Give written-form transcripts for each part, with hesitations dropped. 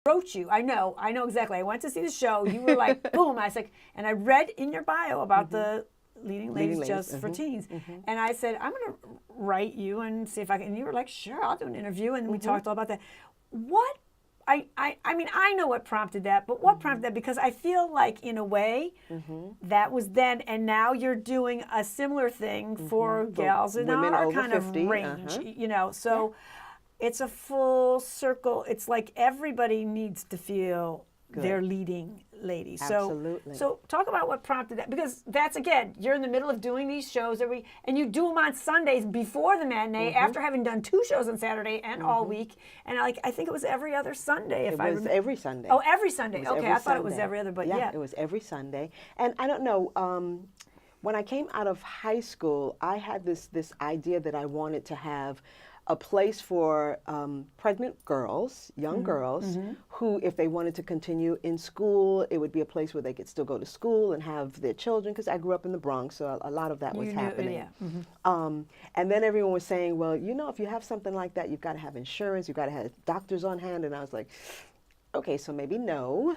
wrote you. I know exactly. I went to see the show. You were like, boom. I was like, and I read in your bio about the leading ladies just for teens. And I said, I'm going to write you and see if I can. And you were like, sure, I'll do an interview. And we talked all about that. What? I mean, I know what prompted that, but what prompted that? Because I feel like, in a way, that was then, and now you're doing a similar thing for gals in our kind 50, of range, you know. So it's a full circle. It's like everybody needs to feel they're leading ladies. Absolutely. So talk about what prompted that, because that's, again, you're in the middle of doing these shows and you do them on Sundays before the matinee after having done 2 shows on Saturday and all week. And I think it was every other Sunday. It was every Sunday. Oh, every Sunday. Okay, I thought it was every other, but yeah. It was every Sunday. And I don't know, when I came out of high school, I had this idea that I wanted to have a place for pregnant girls, young girls, who, if they wanted to continue in school, it would be a place where they could still go to school and have their children, because I grew up in the Bronx, so a lot of that was happening. And then everyone was saying, well, you know, if you have something like that, you've got to have insurance, you've got to have doctors on hand. And I was like, okay, so maybe no.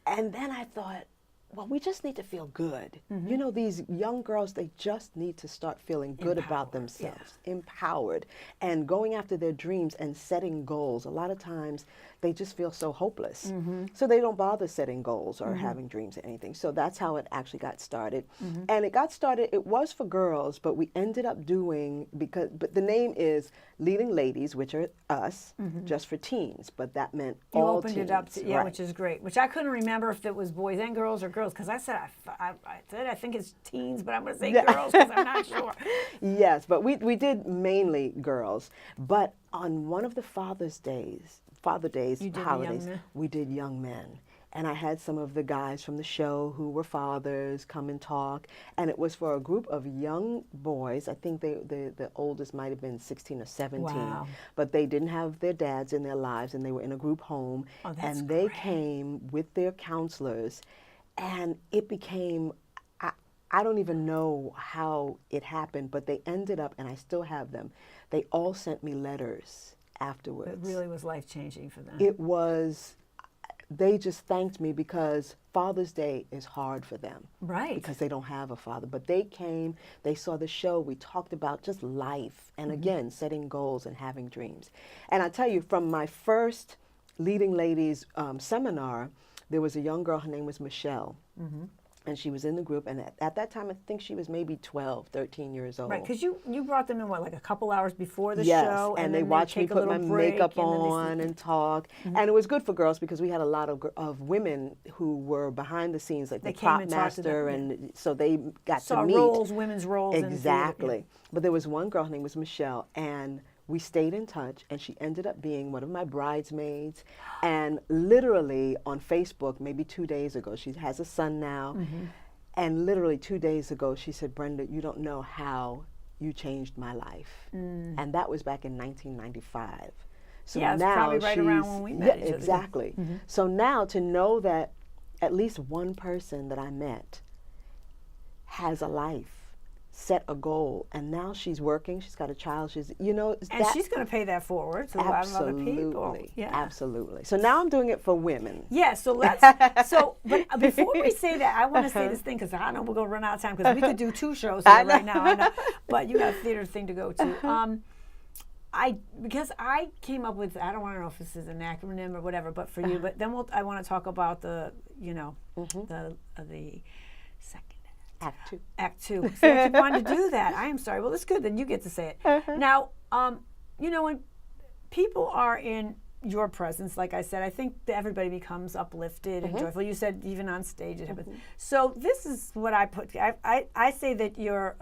And then I thought, well, we just need to feel good. You know, these young girls, they just need to start feeling good about themselves, empowered, and going after their dreams and setting goals. A lot of times they just feel so hopeless. So they don't bother setting goals or having dreams or anything. So that's how it actually got started. And it got started, it was for girls, but we ended up doing, but the name is Leading Ladies, which are us, just for teens. But that meant all teens. You opened it up to, which is great. Which I couldn't remember if it was boys and girls or girls, because I said I think it's teens, but I'm going to say girls because I'm not sure. Yes, but we did mainly girls. But on one of the Father Days holidays, we did young men. And I had some of the guys from the show who were fathers come and talk. And it was for a group of young boys. I think the oldest might have been 16 or 17. Wow. But they didn't have their dads in their lives, and they were in a group home. Oh, that's and they came with their counselors. And it became, I don't even know how it happened, but they ended up, and I still have them, they all sent me letters afterwards. It really was life-changing for them. It was, they just thanked me, because Father's Day is hard for them. Right. Because they don't have a father. But they came, they saw the show, we talked about just life, and again, setting goals and having dreams. And I tell you, from my first Leading Ladies seminar, there was a young girl, her name was Michelle, and she was in the group, and at that time, I think she was maybe 12, 13 years old. Right, because you brought them in, what, like a couple hours before the yes, show? And they watched me put my makeup on and talk. And it was good for girls, because we had a lot of women who were behind the scenes, like the prop master, and so they got to meet. Roles, women's roles. Exactly. But there was one girl, her name was Michelle, and we stayed in touch, and she ended up being one of my bridesmaids. And literally on Facebook, maybe 2 days ago, she has a son now, and literally 2 days ago, she said, Brenda, you don't know how you changed my life. And that was back in 1995. So yeah, it's now probably right around when we met each other. Exactly. So now to know that at least one person that I met has a life, set a goal, and now she's working, she's got a child, she's, you know. And she's going to pay that forward to a lot of other people. Yeah. Absolutely. So now I'm doing it for women. Yeah, so let's, but before we say that, I want to say this thing, because I know we're going to run out of time, because we could do 2 shows here right now, I know, but you got a theater thing to go to. Because I came up with, I don't want to know if this is an acronym or whatever, but for you, but then I want to talk about the, you know, the second Act 2. Act 2. So if you wanted to do that, I am sorry. Well, it's good. Then you get to say it. Now, you know, when people are in your presence, like I said, I think that everybody becomes uplifted and joyful. You said even on stage. So this is what I put. I say that you're,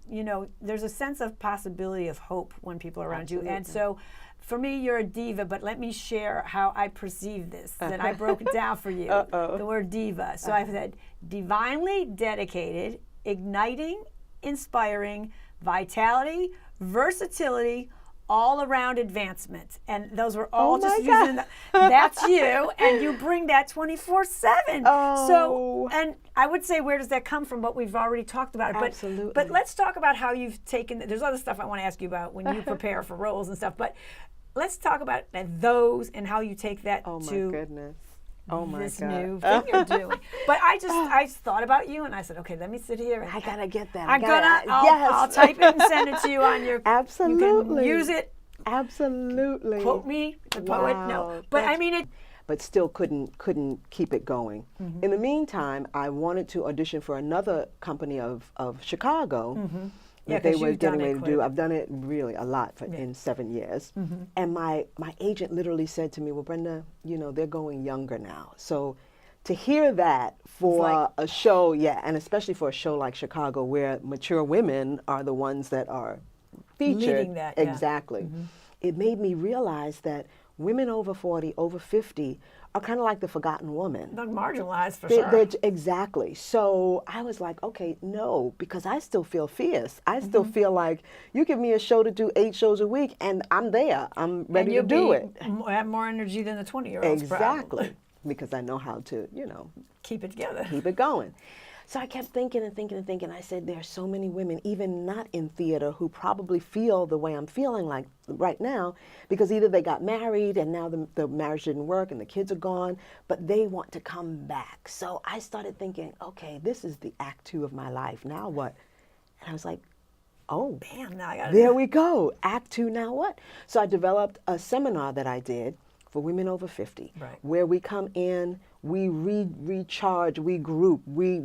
you know, there's a sense of possibility of hope when people are around you. And so for me, you're a diva, but let me share how I perceive this. Then I broke it down for you, the word diva. So I've said divinely dedicated, igniting, inspiring, vitality, versality, all-around advancement. And those were all just using that's you, and you bring that 24/7. So, and I would say, where does that come from? But we've already talked about it. Absolutely. But let's talk about how you've taken, there's other stuff I want to ask you about when you prepare for roles and stuff, but let's talk about those and how you take that Oh my to goodness. Oh my this God. new thing you're doing. But I just thought about you and I said, okay, let me sit here. And I gotta get that. I'll type it and send it to you on your. Absolutely. You can use it. Absolutely. Quote me, the poet. No, but I mean it. But still couldn't keep it going. In the meantime, I wanted to audition for another company of Chicago. Yeah, That they 'cause were you've done getting it ready to do. quite- I've done it really a lot in 7 years. And my agent literally said to me, well, Brenda, you know, they're going younger now. So to hear that for like- a show, yeah, and especially for a show like Chicago where mature women are the ones that are featured. Leading that, yeah. Exactly. It made me realize that women over 40, over 50 are kind of like the forgotten woman. Not marginalized for They- sure. they're- exactly. So I was like, okay, no, because I still feel fierce. I still feel like you give me a show to do 8 shows a week, and I'm there. I'm ready to do it. Have more energy than the 20-year-olds. Exactly, because I know how to, Keep it together. keep it going. So I kept thinking and thinking and thinking. I said, there are so many women, even not in theater, who probably feel the way I'm feeling like right now, because either they got married and now the marriage didn't work and the kids are gone, but they want to come back. So I started thinking, okay, this is the act 2 of my life. Now what? And I was like, oh, Bam, now I got there we go. Act 2, now what? So I developed a seminar that I did for women over 50, Right. where we come in, we recharge, we group, we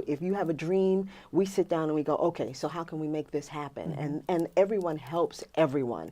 if you have a dream, we sit down and we go, okay, so how can we make this happen? And everyone helps everyone.